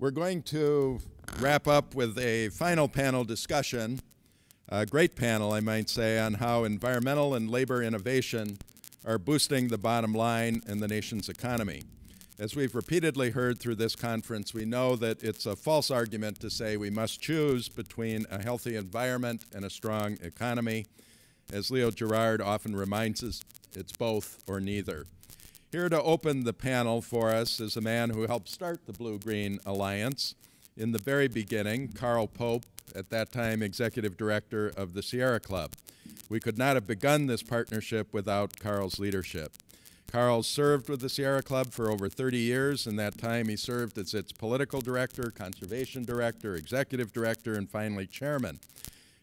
We're going to wrap up with a final panel discussion, a great panel, I might say, on how environmental and labor innovation are boosting the bottom line in the nation's economy. As we've repeatedly heard through this conference, we know that it's a false argument to say we must choose between a healthy environment and a strong economy. As Leo Gerard often reminds us, it's both or neither. Here to open the panel for us is a man who helped start the Blue-Green Alliance in the very beginning, Carl Pope, at that time Executive Director of the Sierra Club. We could not have begun this partnership without Carl's leadership. Carl served with the Sierra Club for over 30 years. In that time, he served as its political director, conservation director, executive director, and finally chairman.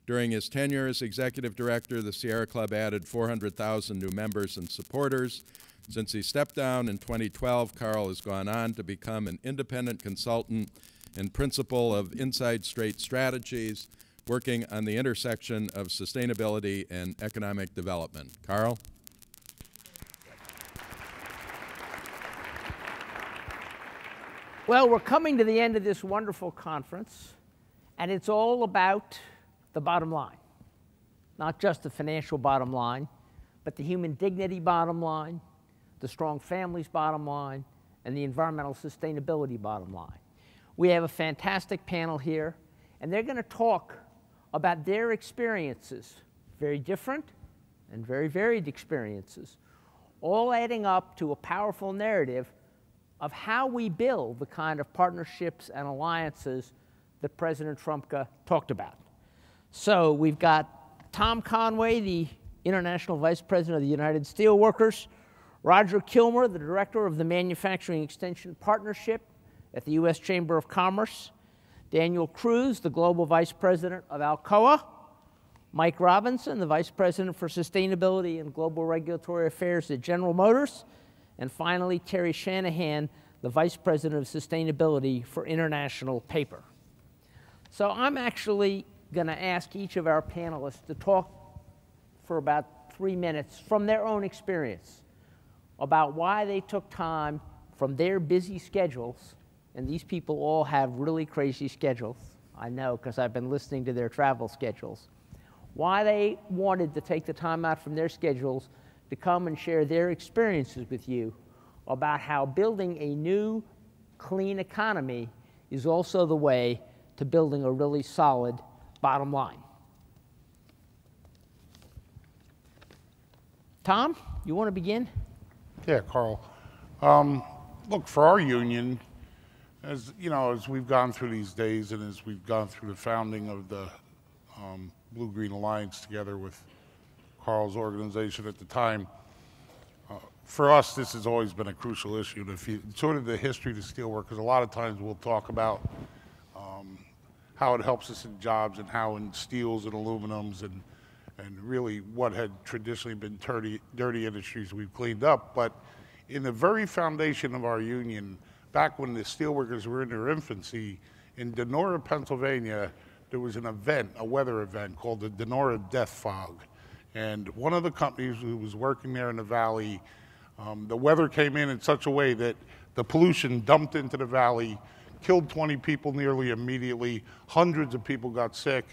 During his tenure as executive director, the Sierra Club added 400,000 new members and supporters. Since he stepped down in 2012, Carl has gone on to become an independent consultant and principal of Inside Straight Strategies, working on the intersection of sustainability and economic development. Carl? Well, we're coming to the end of this wonderful conference, and it's all about the bottom line. Not just the financial bottom line, but the human dignity bottom line, the strong families bottom line, and the environmental sustainability bottom line. We have a fantastic panel here, and they're going to talk about their experiences, very different and very varied experiences, all adding up to a powerful narrative of how we build the kind of partnerships and alliances that President Trump talked about. So we've got Tom Conway, the International Vice President of the United Steelworkers, Roger Kilmer, the Director of the Manufacturing Extension Partnership at the U.S. Chamber of Commerce, Daniel Cruz, the Global Vice President of Alcoa, Mike Robinson, the Vice President for Sustainability and Global Regulatory Affairs at General Motors, and finally, Terry Shanahan, the Vice President of Sustainability for International Paper. So I'm actually going to ask each of our panelists to talk for about 3 minutes from their own experience about why they took time from their busy schedules, and these people all have really crazy schedules, I know because I've been listening to their travel schedules, why they wanted to take the time out from their schedules to come and share their experiences with you about how building a new, clean economy is also the way to building a really solid bottom line. Tom, you want to begin? Yeah, Carl. Look, for our union, as you know, as we've gone through these days and as we've gone through the founding of the Blue-Green Alliance together with Carl's organization at the time, for us, this has always been a crucial issue. Sort of the history of the steelworkers, a lot of times we'll talk about how it helps us in jobs and how in steels and aluminums and really what had traditionally been dirty industries we've cleaned up. But in the very foundation of our union, back when the steelworkers were in their infancy, in Denora, Pennsylvania, there was an event, a weather event called the Denora Death Fog. And one of the companies who was working there in the valley, the weather came in such a way that the pollution dumped into the valley, killed 20 people nearly immediately, hundreds of people got sick,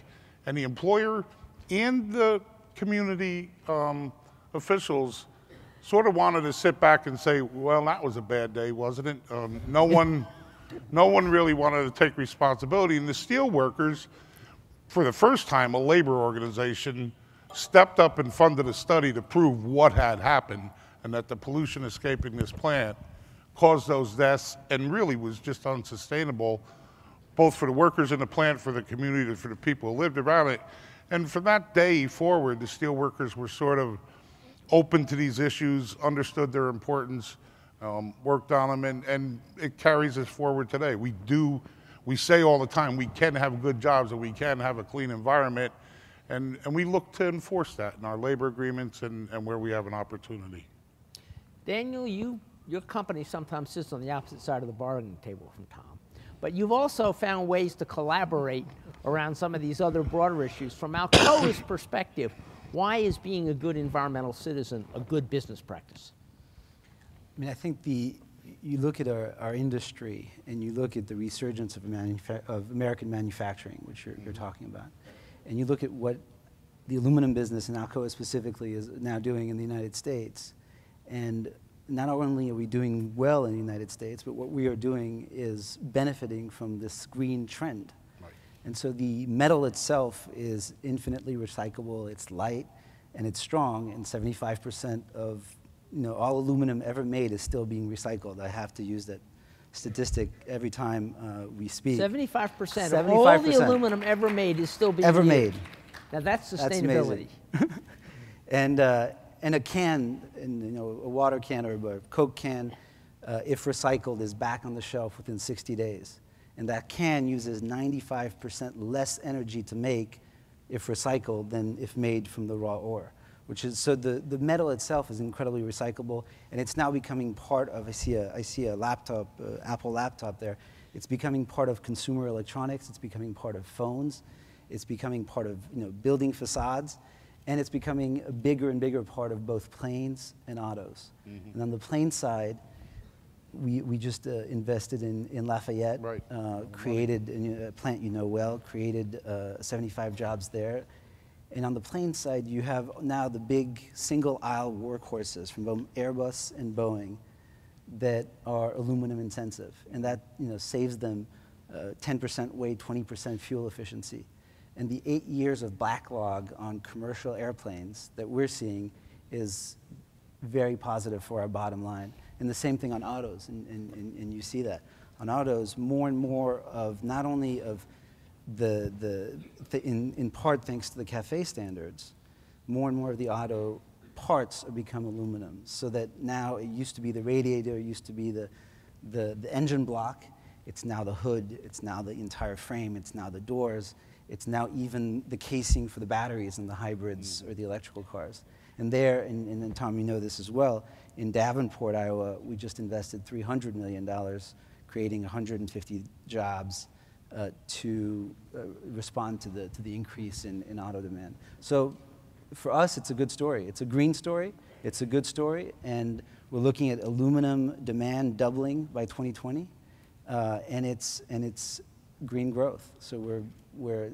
and the employer and the community officials sort of wanted to sit back and say, well, that was a bad day, wasn't it? No one really wanted to take responsibility, and the steelworkers, for the first time, a labor organization, stepped up and funded a study to prove what had happened and that the pollution escaping this plant caused those deaths and really was just unsustainable, both for the workers in the plant, for the community, and for the people who lived around it. And from that day forward, the steelworkers were sort of open to these issues, understood their importance, worked on them, and it carries us forward today. We say all the time, we can have good jobs and we can have a clean environment, and we look to enforce that in our labor agreements and where we have an opportunity. Daniel, your company sometimes sits on the opposite side of the bargaining table from Tom, but you've also found ways to collaborate around some of these other broader issues. From Alcoa's perspective, why is being a good environmental citizen a good business practice? I mean, I think the you look at our industry and you look at the resurgence of, American manufacturing, which you're talking about, and you look at what the aluminum business and Alcoa specifically is now doing in the United States, and not only are we doing well in the United States, but what we are doing is benefiting from this green trend. Right. And so the metal itself is infinitely recyclable, it's light, and it's strong, and 75% of all aluminum ever made is still being recycled. I have to use that statistic every time we speak. 75% of all the aluminum ever made is still being used. Now that's sustainability. That's and a can, a water can or a Coke can, if recycled, is back on the shelf within 60 days. And that can uses 95% less energy to make if recycled than if made from the raw ore. Which is, so the metal itself is incredibly recyclable, and it's now becoming part of, I see a laptop, Apple laptop there. It's becoming part of consumer electronics, it's becoming part of phones, it's becoming part of building facades, and it's becoming a bigger and bigger part of both planes and autos. Mm-hmm. And on the plane side, we just invested in Lafayette, right. Created a plant well, created 75 jobs there. And on the plane side, you have now the big single-aisle workhorses from both Airbus and Boeing that are aluminum intensive, and that saves them 10% weight, 20% fuel efficiency. And the 8 years of backlog on commercial airplanes that we're seeing is very positive for our bottom line. And the same thing on autos, and you see that. On autos, more and more of not only of in part thanks to the CAFE standards, more and more of the auto parts have become aluminum, so that now it used to be the radiator, it used to be the engine block, it's now the hood, it's now the entire frame, it's now the doors, it's now even the casing for the batteries in the hybrids or the electrical cars. And there, and Tom, you know this as well, in Davenport, Iowa, we just invested $300 million, creating 150 jobs to respond to the increase in auto demand. So for us, it's a good story. It's a green story, it's a good story, and we're looking at aluminum demand doubling by 2020, and it's green growth. So we're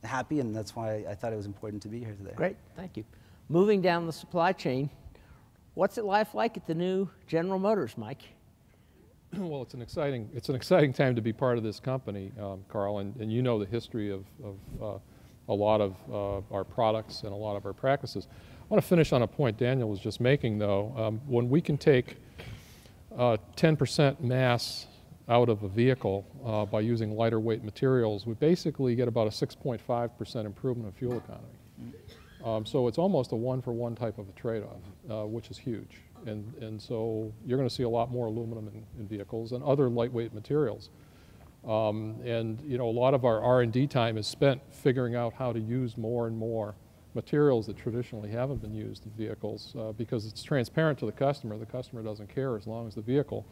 happy, and that's why I thought it was important to be here today. Great, thank you. Moving down the supply chain, what's it life like at the new General Motors, Mike? Well, it's an exciting time to be part of this company, Carl, and you know the history of a lot of our products and a lot of our practices. I want to finish on a point Daniel was just making, though. When we can take 10% mass out of a vehicle by using lighter weight materials, we basically get about a 6.5% improvement in fuel economy. So it's almost a one-for-one type of a trade-off, which is huge. And so you're going to see a lot more aluminum in vehicles and other lightweight materials. And a lot of our R&D time is spent figuring out how to use more and more materials that traditionally haven't been used in vehicles because it's transparent to the customer. The customer doesn't care as long as the vehicle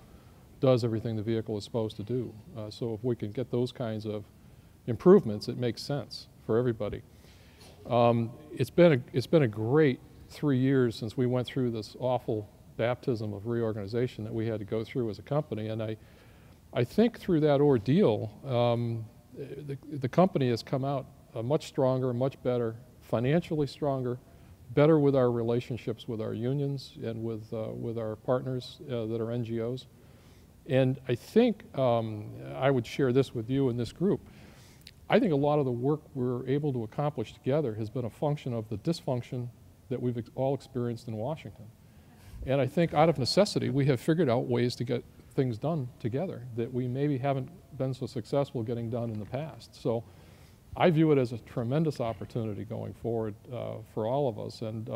does everything the vehicle is supposed to do. So if we can get those kinds of improvements, it makes sense for everybody. It's been a great 3 years since we went through this awful baptism of reorganization that we had to go through as a company, and I think through that ordeal, the company has come out much stronger, much better, financially stronger, better with our relationships with our unions and with our partners that are NGOs. And I think I would share this with you in this group. I think a lot of the work we're able to accomplish together has been a function of the dysfunction that we've all experienced in Washington. And I think out of necessity, we have figured out ways to get things done together that we maybe haven't been so successful getting done in the past. So I view it as a tremendous opportunity going forward for all of us. And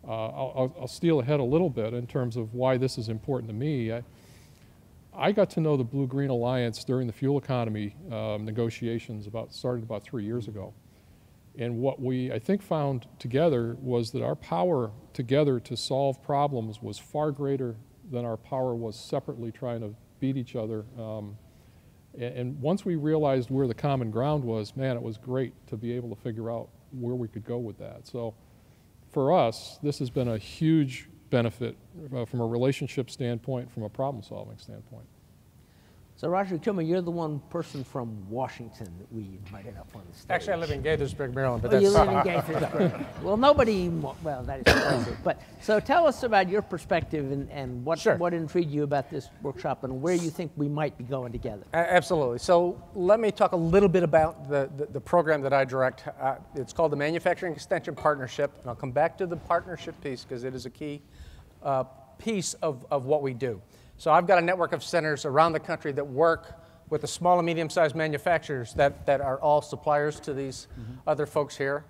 I'll steal ahead a little bit in terms of why this is important to me. I got to know the Blue-Green Alliance during the fuel economy negotiations started about 3 years ago. And what we, I think, found together was that our power together to solve problems was far greater than our power was separately trying to beat each other. And once we realized where the common ground was, man, it was great to be able to figure out where we could go with that. So for us, this has been a huge benefit from a relationship standpoint, from a problem-solving standpoint. So Roger Kilmer, you're the one person from Washington that we invited up on the stage. Actually, I live in Gaithersburg, Maryland, but Oh, you that's live in Gaithersburg. Well, nobody, well, that is impressive. But so tell us about your perspective and what, Sure. what intrigued you about this workshop and where you think we might be going together. Absolutely. So let me talk a little bit about the program that I direct. It's called the Manufacturing Extension Partnership, and I'll come back to the partnership piece because it is a key piece of what we do. So I've got a network of centers around the country that work with the small and medium-sized manufacturers that are all suppliers to these other folks here.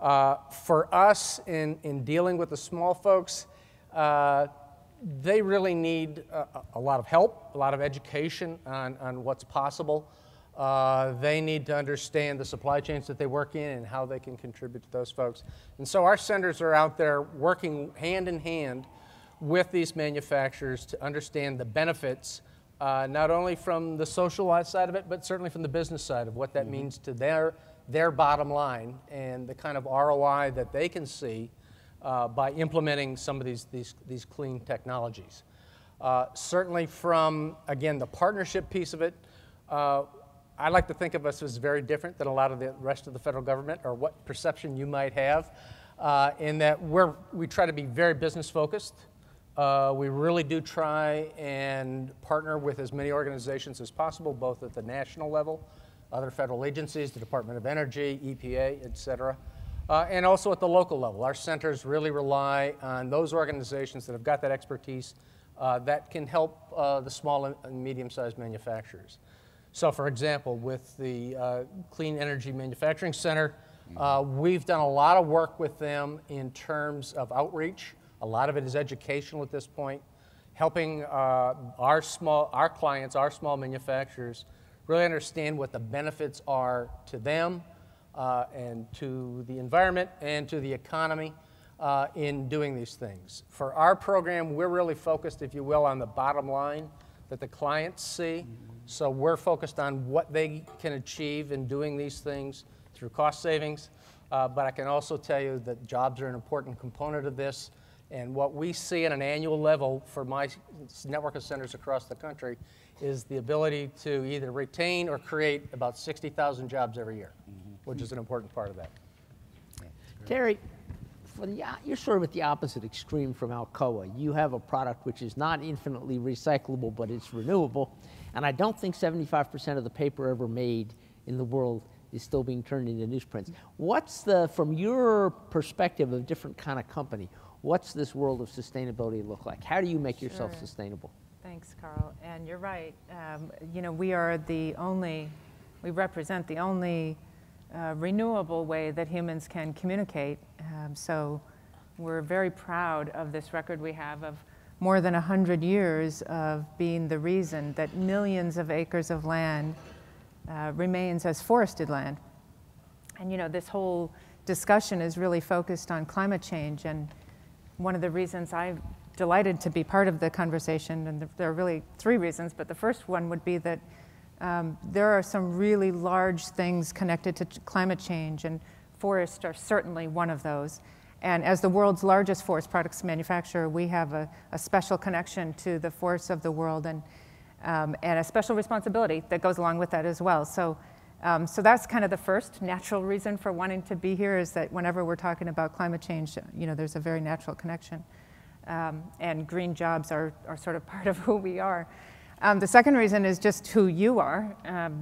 For us, in dealing with the small folks, they really need a lot of help, a lot of education on what's possible. They need to understand the supply chains that they work in and how they can contribute to those folks. And so our centers are out there working hand in hand with these manufacturers to understand the benefits, not only from the social side of it, but certainly from the business side of what that means to their bottom line and the kind of ROI that they can see by implementing some of these clean technologies. Certainly from, again, the partnership piece of it, I like to think of us as very different than a lot of the rest of the federal government, or what perception you might have, in that we try to be very business focused. We really do try and partner with as many organizations as possible, both at the national level, other federal agencies, the Department of Energy, EPA, et cetera, and also at the local level. Our centers really rely on those organizations that have got that expertise that can help the small and medium-sized manufacturers. So for example, with the Clean Energy Manufacturing Center, we've done a lot of work with them in terms of outreach. A lot of it is educational at this point, helping our clients, our small manufacturers, really understand what the benefits are to them and to the environment and to the economy in doing these things. For our program, we're really focused, if you will, on the bottom line that the clients see. So we're focused on what they can achieve in doing these things through cost savings. But I can also tell you that jobs are an important component of this. And what we see at an annual level for my network of centers across the country is the ability to either retain or create about 60,000 jobs every year, which is an important part of that. Terry, you're sort of at the opposite extreme from Alcoa. You have a product which is not infinitely recyclable, but it's renewable. And I don't think 75% of the paper ever made in the world is still being turned into newsprints. What's from your perspective of different kind of company, what's this world of sustainability look like? How do you make yourself sustainable? Thanks, Carl. And you're right. You know, we represent the only renewable way that humans can communicate. So we're very proud of this record we have of more than 100 years of being the reason that millions of acres of land remains as forested land. And you know, this whole discussion is really focused on climate change, and one of the reasons I'm delighted to be part of the conversation, and there are really three reasons, but the first one would be that there are some really large things connected to climate change, and forests are certainly one of those. And as the world's largest forest products manufacturer, we have a special connection to the forests of the world, and a special responsibility that goes along with that as well. So that's kind of the first natural reason for wanting to be here, is that whenever we're talking about climate change, you know, there's a very natural connection. And green jobs are sort of part of who we are. The second reason is just who you are.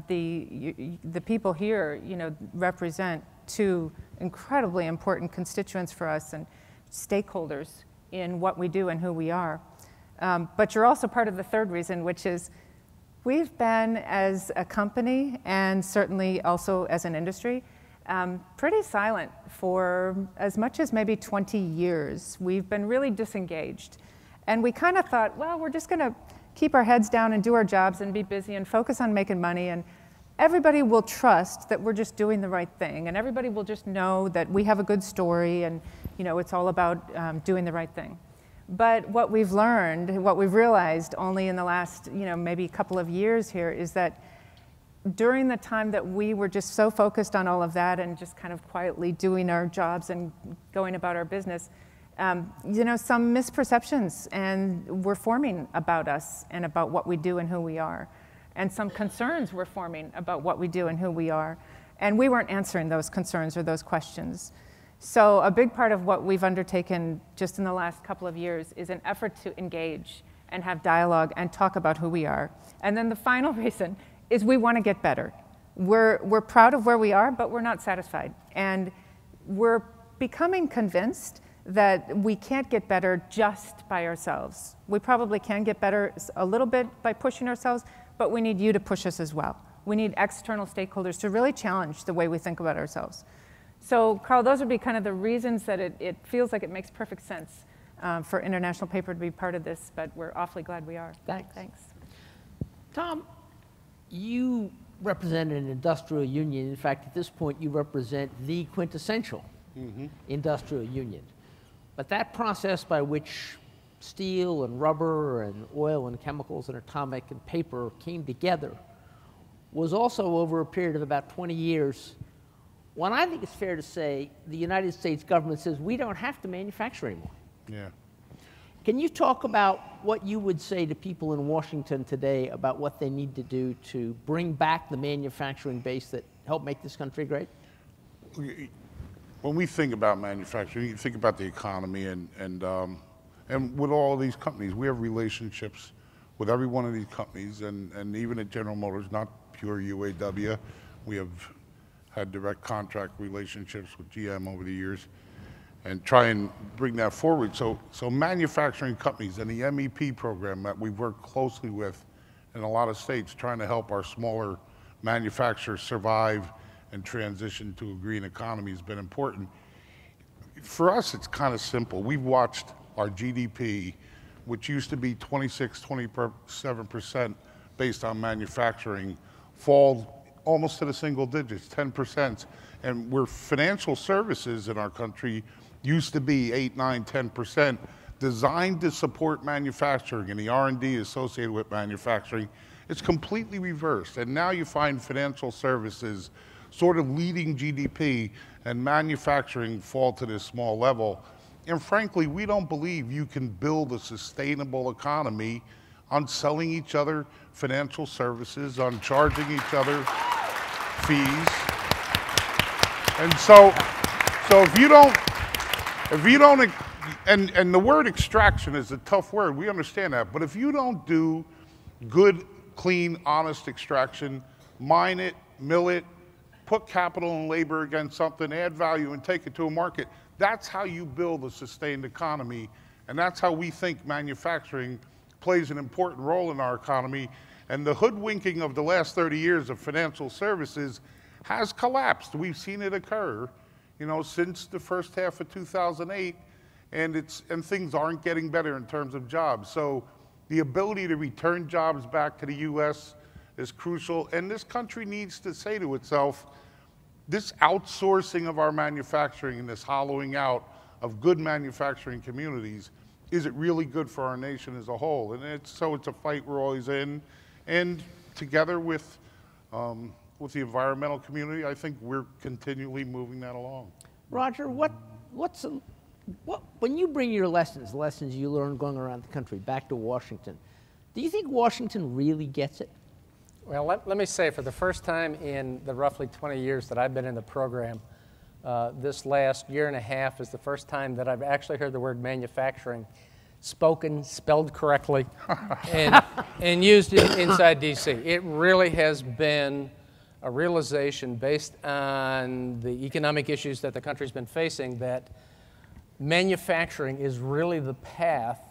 The people here, you know, represent two incredibly important constituents for us and stakeholders in what we do and who we are. But you're also part of the third reason, which is we've been, as a company and certainly also as an industry, pretty silent for as much as maybe 20 years. We've been really disengaged. And we kind of thought, well, we're just going to keep our heads down and do our jobs and be busy and focus on making money, and everybody will trust that we're just doing the right thing, and everybody will just know that we have a good story, and you know, it's all about doing the right thing. But what we've learned, what we've realized only in the last, you know, maybe couple of years here, is that during the time that we were just so focused on all of that and just kind of quietly doing our jobs and going about our business, you know, some misperceptions and were forming about us and about what we do and who we are. And some concerns were forming about what we do and who we are. And we weren't answering those concerns or those questions. So a big part of what we've undertaken just in the last couple of years is an effort to engage and have dialogue and talk about who we are. And then the final reason is we want to get better. We're proud of where we are, but we're not satisfied. And we're becoming convinced that we can't get better just by ourselves. We probably can get better a little bit by pushing ourselves, but we need you to push us as well. We need external stakeholders to really challenge the way we think about ourselves. So, Carl, those would be kind of the reasons that it feels like it makes perfect sense for International Paper to be part of this, but we're awfully glad we are. Thanks. Tom, you represent an industrial union. In fact, at this point, you represent the quintessential industrial union. But that process by which steel and rubber and oil and chemicals and atomic and paper came together was also over a period of about 20 years when I think it's fair to say the United States government says we don't have to manufacture anymore. Yeah. Can you talk about what you would say to people in Washington today about what they need to do to bring back the manufacturing base that helped make this country great? When we think about manufacturing, you think about the economy and with all of these companies, we have relationships with every one of these companies, and even at General Motors, not pure UAW, we have had direct contract relationships with GM over the years, and try and bring that forward. So manufacturing companies and the MEP program that we've worked closely with in a lot of states, trying to help our smaller manufacturers survive and transition to a green economy has been important. For us, it's kind of simple. We've watched our GDP, which used to be 26, 27% based on manufacturing, fall almost to the single digits, 10%. And where financial services in our country used to be 8, 9, 10%, designed to support manufacturing and the R&D associated with manufacturing, it's completely reversed. And now you find financial services sort of leading GDP and manufacturing fall to this small level. And frankly, we don't believe you can build a sustainable economy on selling each other financial services, on charging each other fees. And so if you don't, and the word extraction is a tough word, we understand that, but if you don't do good, clean, honest extraction, mine it, mill it, put capital and labor against something, add value and take it to a market, that's how you build a sustained economy, and that's how we think manufacturing plays an important role in our economy. And the hoodwinking of the last 30 years of financial services has collapsed. We've seen it occur, you know, since the first half of 2008, and things aren't getting better in terms of jobs. So the ability to return jobs back to the U.S. is crucial, and this country needs to say to itself, this outsourcing of our manufacturing and this hollowing out of good manufacturing communities, is it really good for our nation as a whole? And it's a fight we're always in, and together with the environmental community, I think we're continually moving that along. Roger, when you bring your lessons you learn going around the country back to Washington, do you think Washington really gets it? Well, let me say, for the first time in the roughly 20 years that I've been in the program, this last year and a half is the first time that I've actually heard the word manufacturing spoken, spelled correctly, and used inside DC. It really has been a realization based on the economic issues that the country's been facing that manufacturing is really the path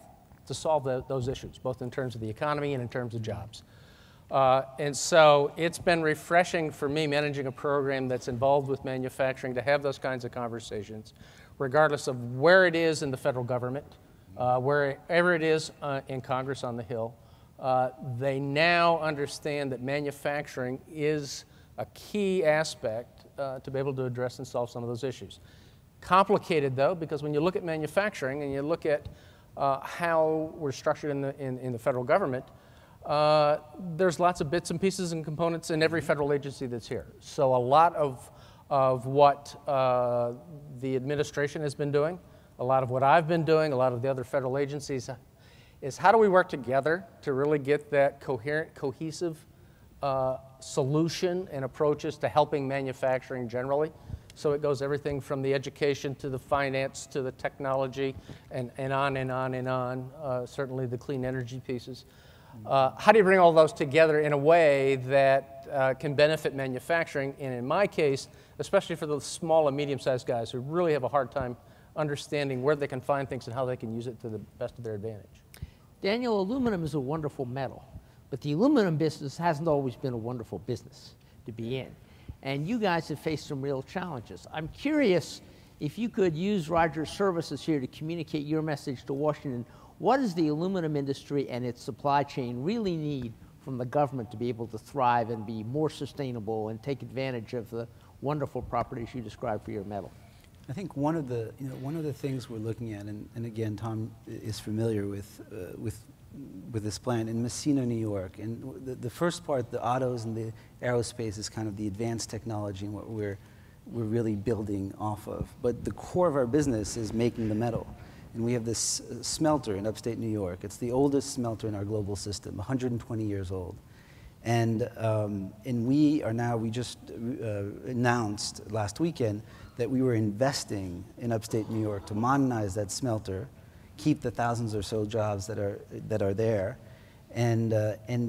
to solve those issues, both in terms of the economy and in terms of jobs. And so it's been refreshing for me managing a program that's involved with manufacturing to have those kinds of conversations, regardless of where it is in the federal government, wherever it is in Congress on the Hill. They now understand that manufacturing is a key aspect to be able to address and solve some of those issues. Complicated, though, because when you look at manufacturing and you look at how we're structured in the federal government, there's lots of bits and pieces and components in every federal agency that's here. So a lot of what the administration has been doing a lot of what I've been doing, a lot of the other federal agencies, is how do we work together to really get that coherent, cohesive solution and approaches to helping manufacturing generally. So it goes everything from the education to the finance to the technology and on and on and on, certainly the clean energy pieces. How do you bring all those together in a way that can benefit manufacturing? And in my case, especially for the small and medium-sized guys who really have a hard time understanding where they can find things and how they can use it to the best of their advantage. Daniel, aluminum is a wonderful metal, but the aluminum business hasn't always been a wonderful business to be in. And you guys have faced some real challenges. I'm curious if you could use Roger's services here to communicate your message to Washington. What does the aluminum industry and its supply chain really need from the government to be able to thrive and be more sustainable and take advantage of the wonderful properties you described for your metal? I think one of the things we're looking at, and again, Tom is familiar with this plant in Messina, New York. And the first part, the autos and the aerospace, is kind of the advanced technology and what we're really building off of. But the core of our business is making the metal. And we have this smelter in upstate New York. It's the oldest smelter in our global system, 120 years old. And we just announced last weekend that we were investing in upstate New York to modernize that smelter, keep the thousands or so jobs that are there, and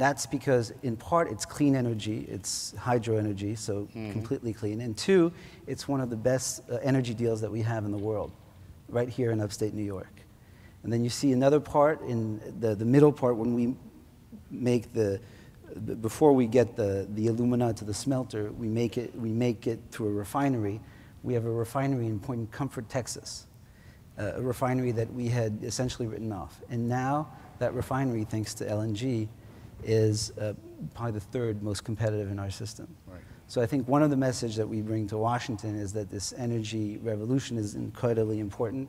that's because in part it's clean energy, it's hydro energy, so completely clean, and two, it's one of the best energy deals that we have in the world, right here in upstate New York. And then you see another part in the middle part when we make before we get the alumina to the smelter, we make it through a refinery. We have a refinery in Point Comfort, Texas, a refinery that we had essentially written off. And now that refinery, thanks to LNG, is probably the third most competitive in our system. Right. So I think one of the messages that we bring to Washington is that this energy revolution is incredibly important.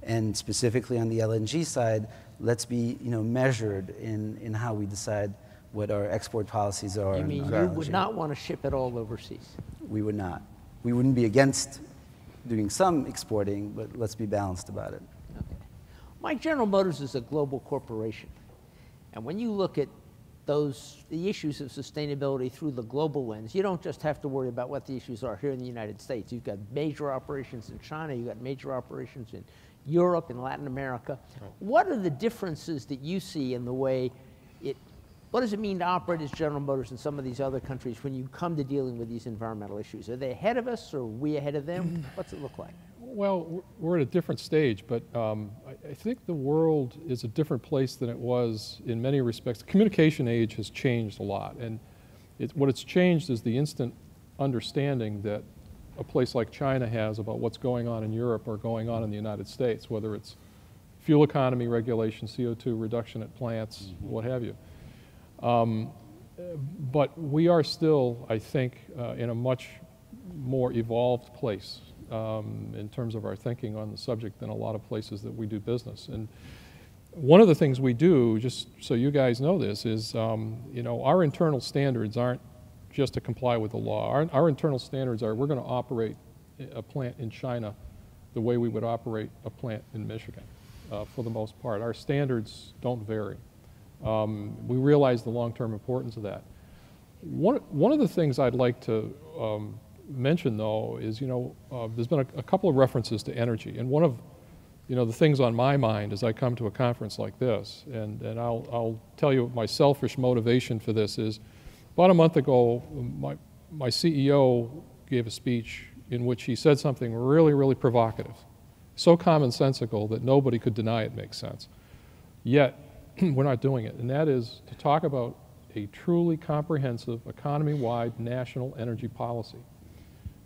And specifically on the LNG side, let's be measured in how we decide what our export policies are. You mean you would not want to ship it all overseas? We would not. We wouldn't be against doing some exporting, but let's be balanced about it. Okay. Mike, General Motors is a global corporation. And when you look at the issues of sustainability through the global lens, you don't just have to worry about what the issues are here in the United States. You've got major operations in China, you've got major operations in Europe and Latin America. Right. What are the differences that you see in the way what does it mean to operate as General Motors in some of these other countries when you come to dealing with these environmental issues? Are they ahead of us or are we ahead of them? What's it look like? Well, we're at a different stage, but I think the world is a different place than it was in many respects. The communication age has changed a lot, and what it's changed is the instant understanding that a place like China has about what's going on in Europe or going on in the United States, whether it's fuel economy regulation, CO2 reduction at plants, what have you. But we are still, I think, in a much more evolved place in terms of our thinking on the subject than a lot of places that we do business. And one of the things we do, just so you guys know this, is our internal standards aren't just to comply with the law. Our internal standards are we're going to operate a plant in China the way we would operate a plant in Michigan for the most part. Our standards don't vary. We realize the long-term importance of that. One of the things I'd like to mention, though, is there's been a couple of references to energy, and one of the things on my mind as I come to a conference like this, and I'll tell you my selfish motivation for this is, about a month ago, my CEO gave a speech in which he said something really, really provocative, so commonsensical that nobody could deny it makes sense. Yet, we're not doing it, and that is to talk about a truly comprehensive, economy-wide national energy policy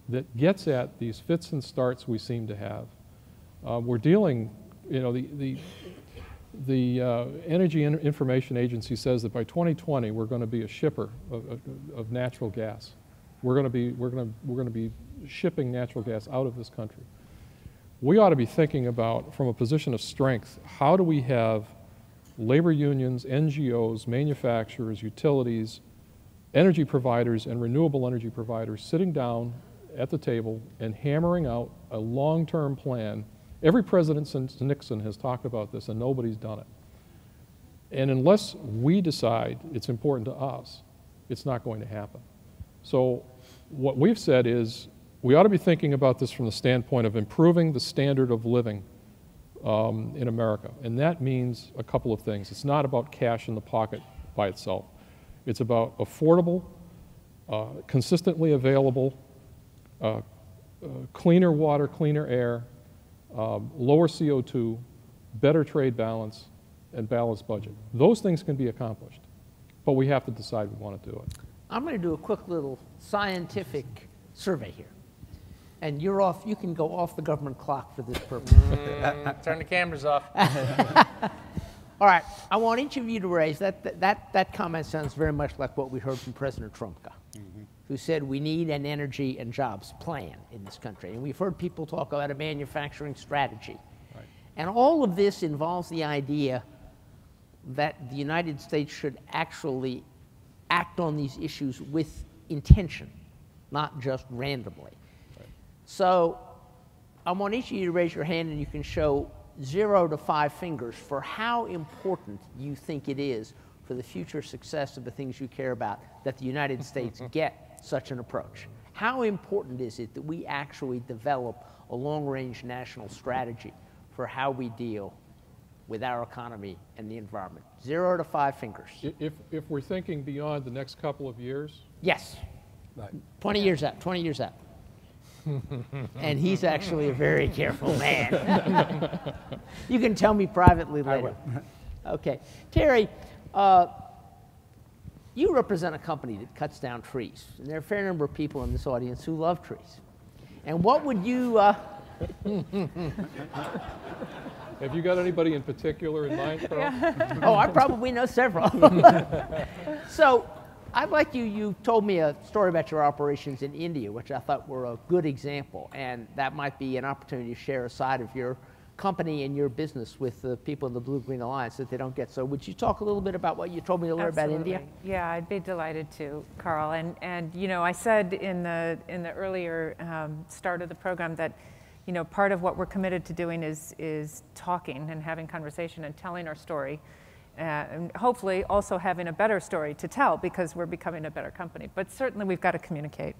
that gets at these fits and starts we seem to have. We're dealing, the Energy Information Agency says that by 2020 we're going to be a shipper of natural gas. We're going to be shipping natural gas out of this country. We ought to be thinking about, from a position of strength, how do we have labor unions, NGOs, manufacturers, utilities, energy providers, and renewable energy providers sitting down at the table and hammering out a long-term plan Every president since Nixon has talked about this, and nobody's done it. And unless we decide it's important to us, it's not going to happen. So what we've said is we ought to be thinking about this from the standpoint of improving the standard of living in America. And that means a couple of things. It's not about cash in the pocket by itself. It's about affordable, consistently available, cleaner water, cleaner air, lower CO2, better trade balance, and balanced budget. Those things can be accomplished, but we have to decide we want to do it. I'm going to do a quick little scientific survey here. And you're off, you can go off the government clock for this purpose. Turn the cameras off. All right, I want each of you to raise, that comment sounds very much like what we heard from President Trump, who said we need an energy and jobs plan in this country. And we've heard people talk about a manufacturing strategy. Right. And all of this involves the idea that the United States should actually act on these issues with intention, not just randomly. Right. So I want each of you to raise your hand, and you can show 0 to 5 fingers for how important you think it is for the future success of the things you care about that the United States get such an approach. How important is it that we actually develop a long-range national strategy for how we deal with our economy and the environment? 0 to 5 fingers. If we're thinking beyond the next couple of years? Yes. 20 years out, 20 years out. And he's actually a very careful man. You can tell me privately later. Okay. Terry, you represent a company that cuts down trees. And there are a fair number of people in this audience who love trees. And what would you... Have you got anybody in particular in mind, Carl? Oh, I probably know several. So I'd like you told me a story about your operations in India, which I thought were a good example, and that might be an opportunity to share a side of your company and your business with the people in the Blue-Green Alliance that they don't get. So would you talk a little bit about what you told me to learn about India? Yeah, I'd be delighted to, Carl. And you know, I said in the earlier start of the program that, you know, part of what we're committed to doing is talking and having conversation and telling our story. And hopefully also having a better story to tell because we're becoming a better company. But certainly we've got to communicate.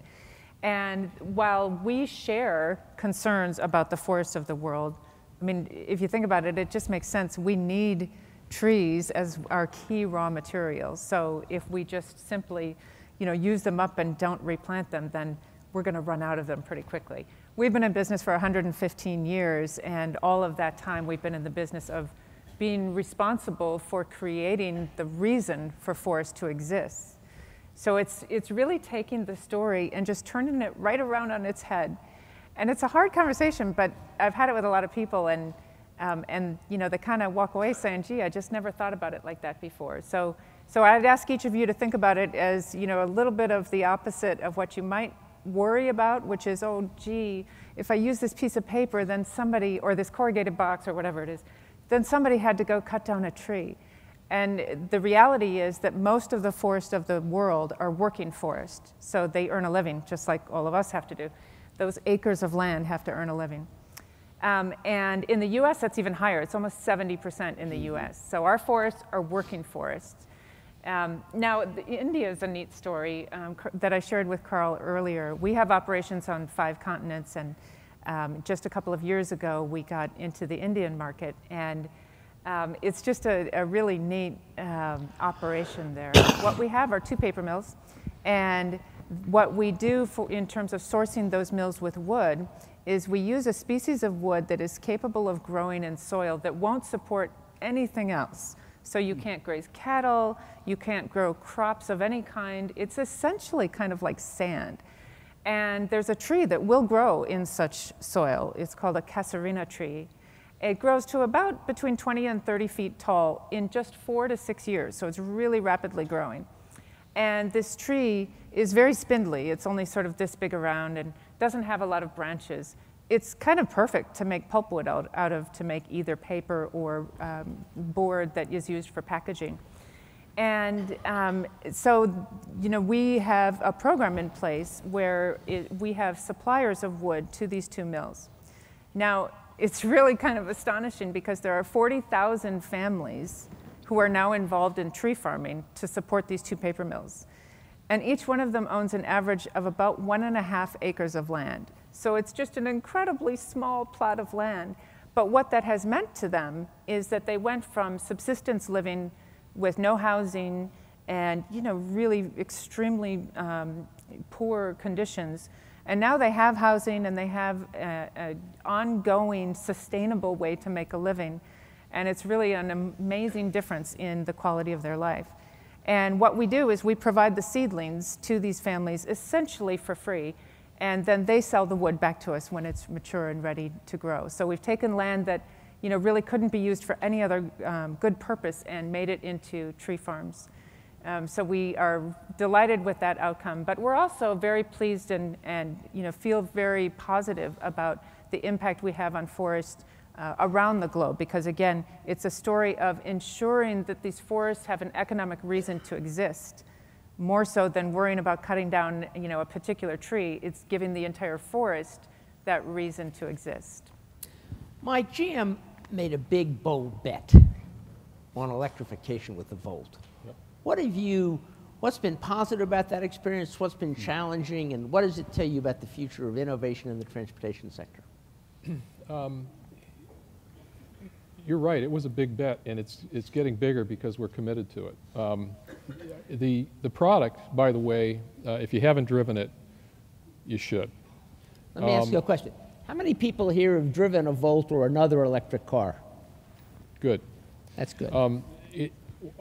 And while we share concerns about the forests of the world, I mean, if you think about it, it just makes sense. We need trees as our key raw materials. So if we just simply, you know, use them up and don't replant them, then we're going to run out of them pretty quickly. We've been in business for 115 years, and all of that time we've been in the business of being responsible for creating the reason for forests to exist. So it's really taking the story and just turning it right around on its head. And it's a hard conversation, but I've had it with a lot of people, and you know, they kind of walk away saying, gee, I just never thought about it like that before. So I'd ask each of you to think about it as, you know, a little bit of the opposite of what you might worry about, which is, oh, gee, if I use this piece of paper, then somebody, or this corrugated box or whatever it is, then somebody had to go cut down a tree. And the reality is that most of the forests of the world are working forests. So they earn a living, just like all of us have to do. Those acres of land have to earn a living. And in the US, that's even higher. It's almost 70% in the US. So our forests are working forests. Now, India is a neat story that I shared with Carl earlier. We have operations on 5 continents, and just a couple of years ago, we got into the Indian market, and it's just a really neat operation there. What we have are 2 paper mills, and what we do in terms of sourcing those mills with wood is we use a species of wood that is capable of growing in soil that won't support anything else. So you can't graze cattle, you can't grow crops of any kind. It's essentially kind of like sand. And there's a tree that will grow in such soil. It's called a casuarina tree. It grows to about between 20 and 30 feet tall in just 4 to 6 years, so it's really rapidly growing. And this tree is very spindly. It's only sort of this big around and doesn't have a lot of branches. It's kind of perfect to make pulpwood out of, to make either paper or board that is used for packaging. And so, you know, we have a program in place where we have suppliers of wood to these 2 mills. Now, it's really kind of astonishing because there are 40,000 families who are now involved in tree farming to support these 2 paper mills. And each one of them owns an average of about 1.5 acres of land. So it's just an incredibly small plot of land. But what that has meant to them is that they went from subsistence living with no housing and really extremely poor conditions. And now they have housing and they have an ongoing, sustainable way to make a living. And it's really an amazing difference in the quality of their life. And what we do is we provide the seedlings to these families essentially for free. And then they sell the wood back to us when it's mature and ready to grow. So we've taken land that really couldn't be used for any other good purpose and made it into tree farms. So we are delighted with that outcome, but we're also very pleased and feel very positive about the impact we have on forests around the globe, because again, it's a story of ensuring that these forests have an economic reason to exist, more so than worrying about cutting down a particular tree. It's giving the entire forest that reason to exist. Mike, GM made a big, bold bet on electrification with the Volt. What's been positive about that experience, what's been challenging, and what does it tell you about the future of innovation in the transportation sector? You're right, it was a big bet, and it's getting bigger because we're committed to it. The product, by the way, if you haven't driven it, you should. Let me ask you a question. How many people here have driven a Volt or another electric car? Good. That's good.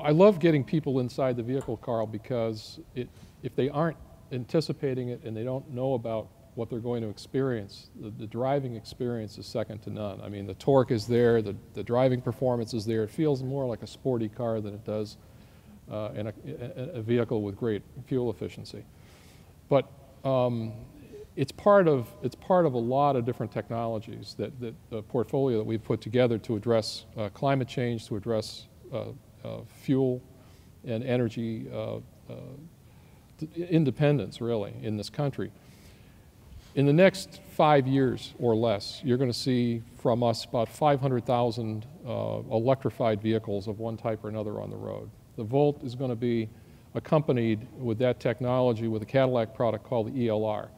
I love getting people inside the vehicle, Carl, because if they aren't anticipating it and they don't know about what they're going to experience, the driving experience is second to none. I mean, the torque is there, the driving performance is there. It feels more like a sporty car than it does in a vehicle with great fuel efficiency. But it's part of a lot of different technologies that the portfolio that we've put together to address climate change, to address fuel and energy independence, really, in this country. In the next 5 years or less, you're going to see from us about 500,000 electrified vehicles of one type or another on the road. The Volt is going to be accompanied with that technology with a Cadillac product called the ELR.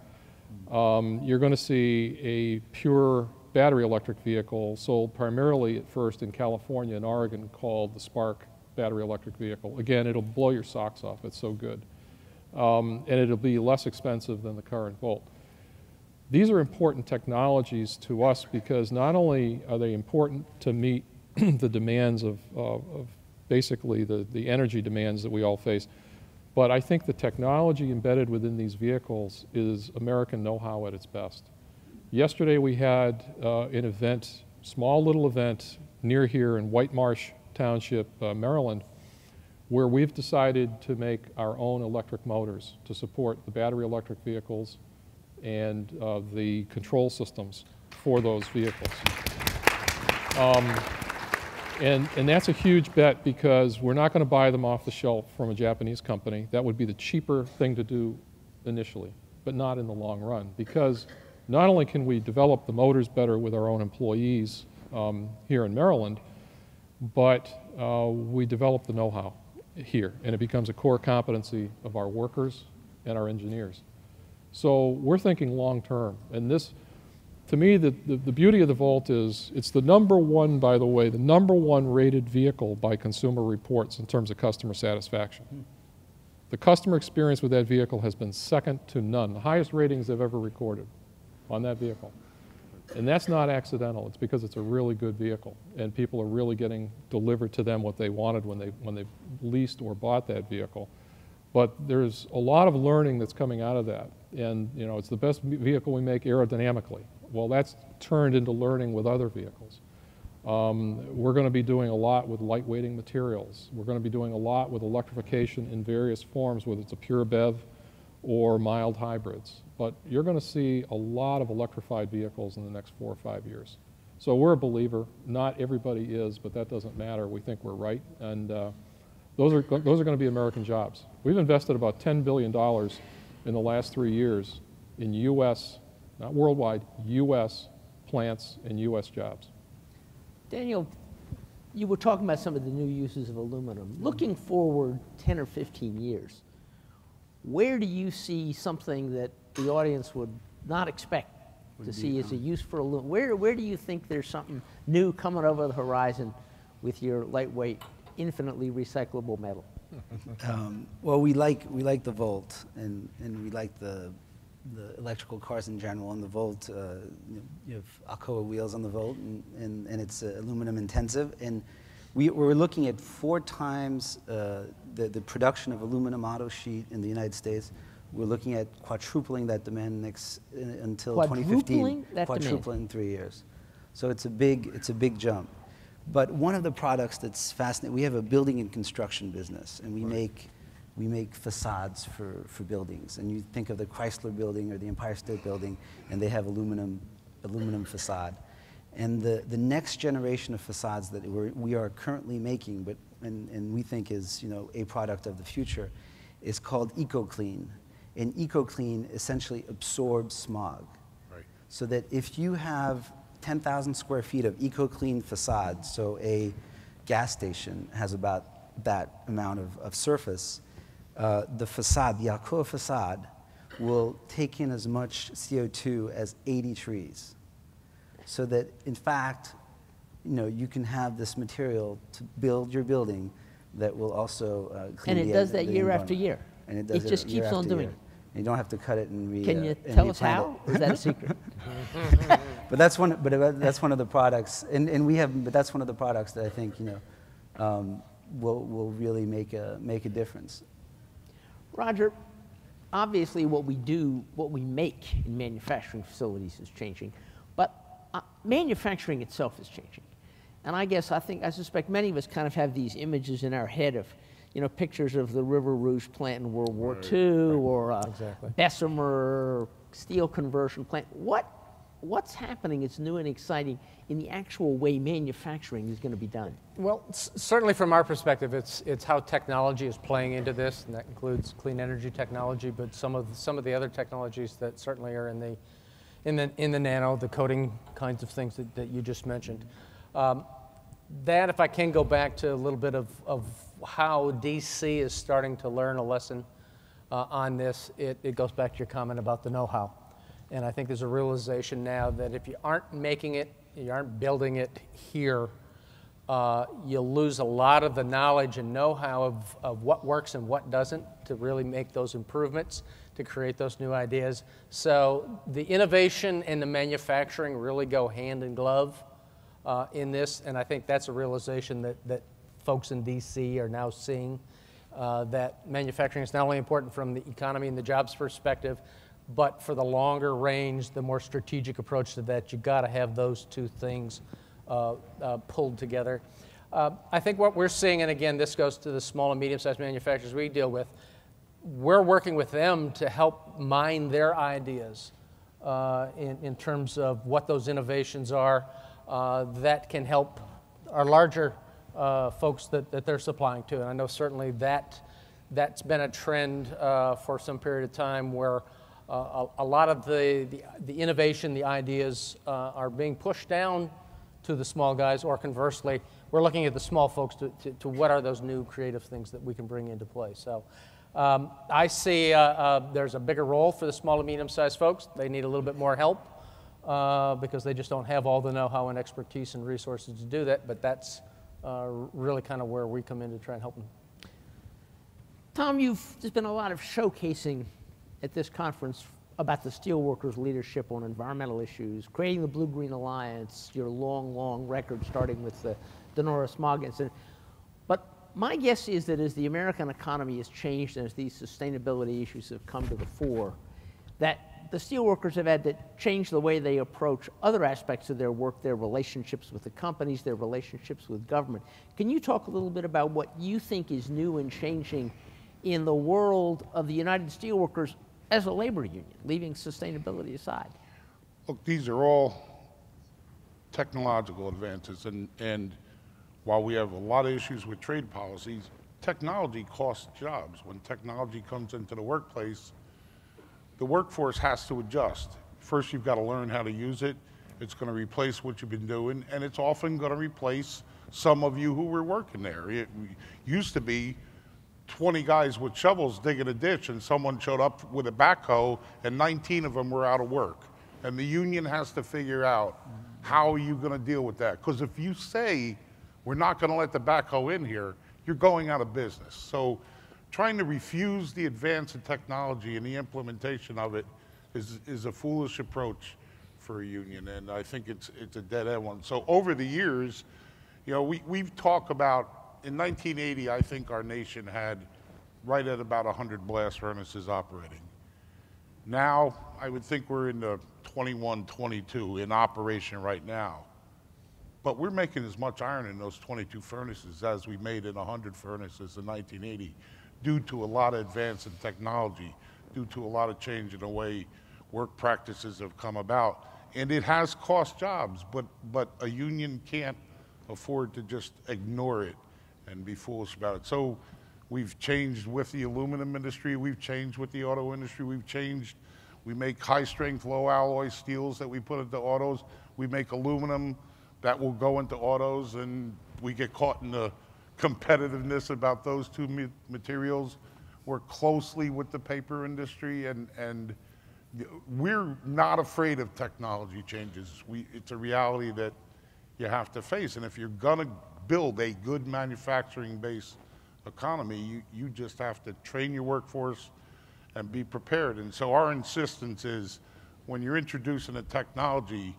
You're going to see a pure battery electric vehicle sold primarily at first in California and Oregon called the Spark battery electric vehicle. Again, it'll blow your socks off. It's so good. And it'll be less expensive than the current Volt. These are important technologies to us because not only are they important to meet the demands of basically the energy demands that we all face, but I think the technology embedded within these vehicles is American know-how at its best. Yesterday we had an event, small little event near here in White Marsh Township, Maryland, where we've decided to make our own electric motors to support the battery electric vehicles and the control systems for those vehicles. And that's a huge bet because we're not going to buy them off the shelf from a Japanese company. That would be the cheaper thing to do initially, but not in the long run, because not only can we develop the motors better with our own employees here in Maryland, but we develop the know-how here, and it becomes a core competency of our workers and our engineers. So we're thinking long-term, and this, to me, the beauty of the Volt is it's the #1, by the way, the #1 rated vehicle by Consumer Reports in terms of customer satisfaction. The customer experience with that vehicle has been second to none, the highest ratings they've ever recorded on that vehicle. And that's not accidental. It's because it's a really good vehicle, and people are really getting delivered to them what they wanted when they leased or bought that vehicle. But there's a lot of learning that's coming out of that. And it's the best vehicle we make aerodynamically. Well, that's turned into learning with other vehicles. We're going to be doing a lot with lightweighting materials. We're going to be doing a lot with electrification in various forms, whether it's a pure BEV or mild hybrids. But you're going to see a lot of electrified vehicles in the next 4 or 5 years. So we're a believer. Not everybody is, but that doesn't matter. We think we're right. And those are going to be American jobs. We've invested about $10 billion in the last 3 years in U.S., not worldwide, U.S. plants, and U.S. jobs. Daniel, you were talking about some of the new uses of aluminum. Looking forward 10 or 15 years, where do you see something that the audience would not expect to see as a use for aluminum? Where do you think there's something new coming over the horizon with your lightweight, infinitely recyclable metal? Well, we like the Volt, and we like the electrical cars in general. And the Volt, you have Alcoa wheels on the Volt, and it's aluminum intensive. And we're looking at 4 times the production of aluminum auto sheet in the United States. We're looking at quadrupling that demand until 2015. Quadrupling in 3 years. So it's a big jump. But one of the products that's fascinating, we have a building and construction business, and we make facades for buildings. And you think of the Chrysler Building or the Empire State Building, and they have aluminum facade. And the next generation of facades that we are currently making, and we think is a product of the future, is called EcoClean. And EcoClean essentially absorbs smog. Right. So that if you have 10,000 square feet of EcoClean facade, so a gas station has about that amount of surface, the facade, the Alcoa facade, will take in as much CO2 as 80 trees. So that, in fact, you can have this material to build your building that will also clean the And it does that year after year. And it does it just keeps on doing it. You don't have to cut it and Can you tell us how? Or is that a secret? But that's one of the products, but that's one of the products that I think will really make a difference. Roger, obviously what we make in manufacturing facilities is changing, but manufacturing itself is changing. And I suspect many of us kind of have these images in our head of pictures of the River Rouge plant in World War II, or Exactly. Bessemer steel conversion plant. What's happening that's new and exciting in the actual way manufacturing is going to be done? Well, certainly from our perspective, it's how technology is playing into this, and that includes clean energy technology, but some of the other technologies that certainly are in the nano, the coating kinds of things that you just mentioned. That, if I can go back to a little bit of how DC is starting to learn a lesson on this, it goes back to your comment about the know-how. And I think there's a realization now that if you aren't making it, you aren't building it here, you'll lose a lot of the knowledge and know-how of what works and what doesn't to really make those improvements, to create those new ideas. So the innovation and the manufacturing really go hand in glove in this, and I think that's a realization that folks in DC are now seeing, that manufacturing is not only important from the economy and the jobs perspective, but for the longer range, the more strategic approach to that, you've got to have those two things pulled together. I think what we're seeing, and again, this goes to the small and medium-sized manufacturers we deal with, we're working with them to help mine their ideas in terms of what those innovations are that can help our larger folks that they're supplying to. And I know certainly that's been a trend for some period of time where a lot of the innovation, the ideas are being pushed down to the small guys, or conversely, we're looking at the small folks to what are those new creative things that we can bring into play. So I see there's a bigger role for the small and medium-sized folks. They need a little bit more help because they just don't have all the know-how and expertise and resources to do that, but that's really kind of where we come in to try and help them. Tom, there's been a lot of showcasing at this conference about the Steelworkers' leadership on environmental issues, creating the Blue-Green Alliance, your long, long record starting with the Denora smog incident. But my guess is that as the American economy has changed and as these sustainability issues have come to the fore, that the steelworkers have had to change the way they approach other aspects of their work, their relationships with the companies, their relationships with government. Can you talk a little bit about what you think is new and changing in the world of the United Steelworkers as a labor union, leaving sustainability aside? Look, these are all technological advances, and while we have a lot of issues with trade policies, technology costs jobs. When technology comes into the workplace, the workforce has to adjust. First, you've got to learn how to use it, It's going to replace what you've been doing, and it's often going to replace some of you who were working there. It used to be 20 guys with shovels digging a ditch, and someone showed up with a backhoe, and 19 of them were out of work. And the union has to figure out, how are you going to deal with that? Because if you say, we're not going to let the backhoe in here, you're going out of business. So trying to refuse the advance in technology and the implementation of it is a foolish approach for a union, and I think it's a dead-end one. So over the years, you know, we've talked about, in 1980, I think our nation had right at about 100 blast furnaces operating. Now, I would think we're in the 21, 22 in operation right now. But we're making as much iron in those 22 furnaces as we made in 100 furnaces in 1980, due to a lot of advance in technology, due to a lot of change in the way work practices have come about. And it has cost jobs, but a union can't afford to just ignore it and be foolish about it. So we've changed with the aluminum industry, we've changed with the auto industry, we make high-strength, low-alloy steels that we put into autos. We make aluminum that will go into autos, and we get caught in the competitiveness about those two materials. Work closely with the paper industry, and we're not afraid of technology changes. It's a reality that you have to face, and if you're gonna build a good manufacturing-based economy, you just have to train your workforce and be prepared. And so our insistence is, when you're introducing a technology,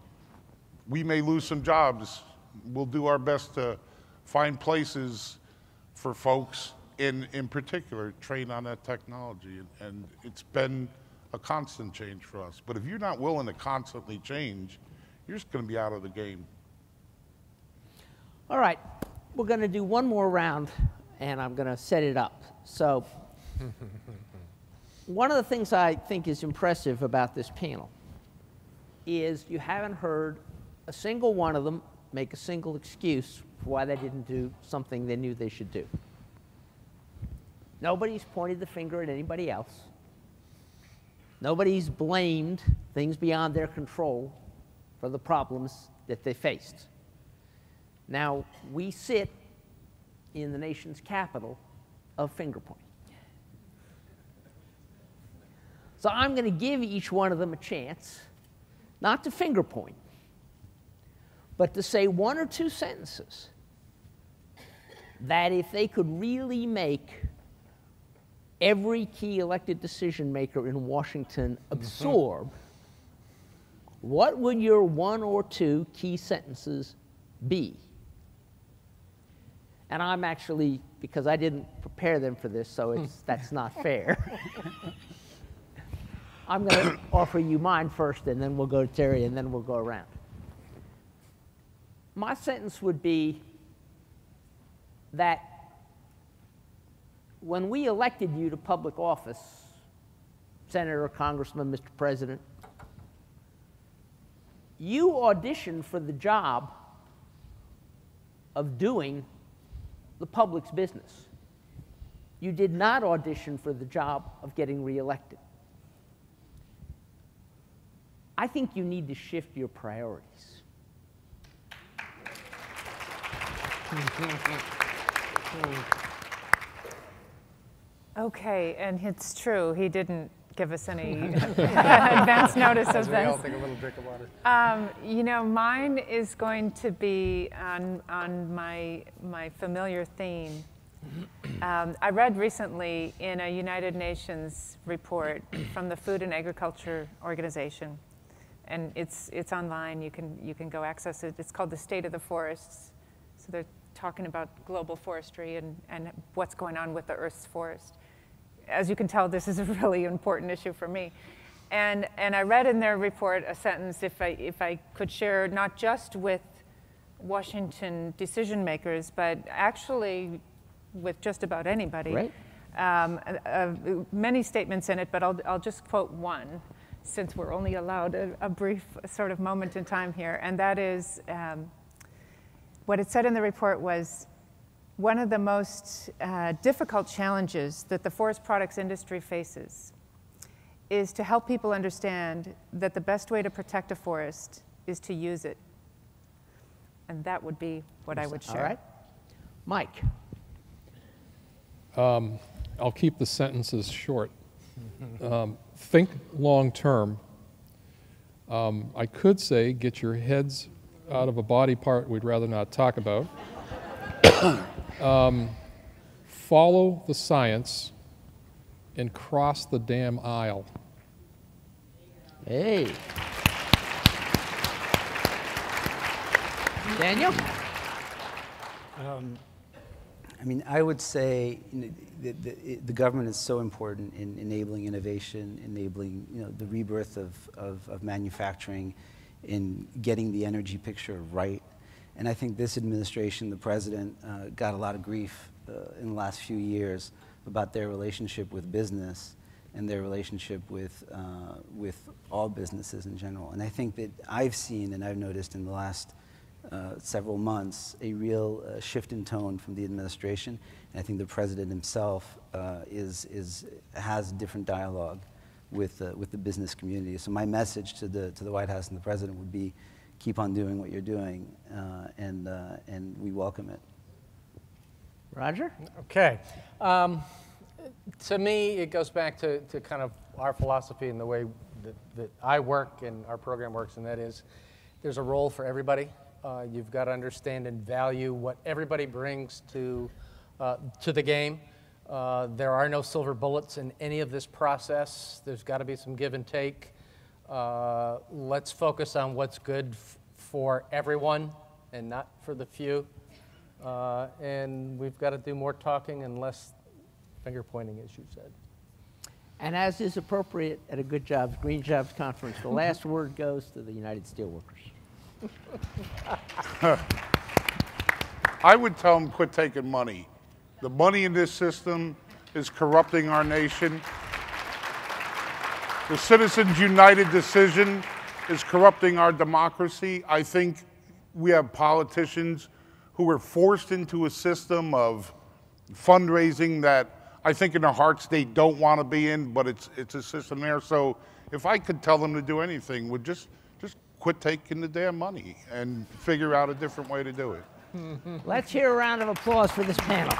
we may lose some jobs. We'll do our best to find places for folks in particular train on that technology, and it's been a constant change for us. But if you're not willing to constantly change, you're just going to be out of the game. All right, we're going to do one more round, and I'm going to set it up. So one of the things I think is impressive about this panel is you haven't heard a single one of them make a single excuse for why they didn't do something they knew they should do. Nobody's pointed the finger at anybody else. Nobody's blamed things beyond their control for the problems that they faced. Now, we sit in the nation's capital of finger pointing. So I'm going to give each one of them a chance, not to finger point, but to say one or two sentences that if they could really make every key elected decision maker in Washington absorb, what would your one or two key sentences be? And I'm actually, because I didn't prepare them for this, so that's not fair. I'm going to offer you mine first, and then we'll go to Terry, and then we'll go around. My sentence would be that when we elected you to public office, Senator, Congressman, Mr. President, you auditioned for the job of doing the public's business. You did not audition for the job of getting reelected. I think you need to shift your priorities. Okay, and it's true, he didn't give us any advance notice of this. We all take a little drink of water. You know, mine is going to be on my familiar theme. I read recently in a United Nations report from the Food and Agriculture Organization, and it's online. You can go access it. It's called The State of the Forests. So they're talking about global forestry and what's going on with the Earth's forest. As you can tell, this is a really important issue for me. And I read in their report a sentence, if I could share, not just with Washington decision makers, but actually with just about anybody. Right. Many statements in it, but I'll just quote one, since we're only allowed a brief sort of moment in time here. And that is, what it said in the report was, one of the most difficult challenges that the forest products industry faces is to help people understand that the best way to protect a forest is to use it. And that would be what I would share. All right. Mike. I'll keep the sentences short. Think long term. I could say get your heads out of a body part we'd rather not talk about. Follow the science and cross the damn aisle. Hey. Daniel? I mean, I would say the government is so important in enabling innovation, enabling the rebirth of manufacturing, in getting the energy picture right. And I think this administration, the president, got a lot of grief in the last few years about their relationship with business and their relationship with all businesses in general. And I think that I've seen and I've noticed in the last several months a real shift in tone from the administration. And I think the president himself has different dialogue with the business community. So my message to the White House and the president would be, keep on doing what you're doing, and we welcome it. Roger? Okay. To me, it goes back to kind of our philosophy and the way that I work and our program works, and that is there's a role for everybody. You've got to understand and value what everybody brings to the game. There are no silver bullets in any of this process. There's got to be some give and take. Let's focus on what's good for everyone and not for the few. And we've got to do more talking and less finger pointing, as you said. And as is appropriate at a Good Jobs, Green Jobs conference, the last word goes to the United Steelworkers. I would tell them quit taking money. The money in this system is corrupting our nation. The Citizens United decision is corrupting our democracy. I think we have politicians who are forced into a system of fundraising that I think in their hearts they don't want to be in, but it's a system there. So if I could tell them to do anything, would just quit taking the damn money and figure out a different way to do it. Let's hear a round of applause for this panel.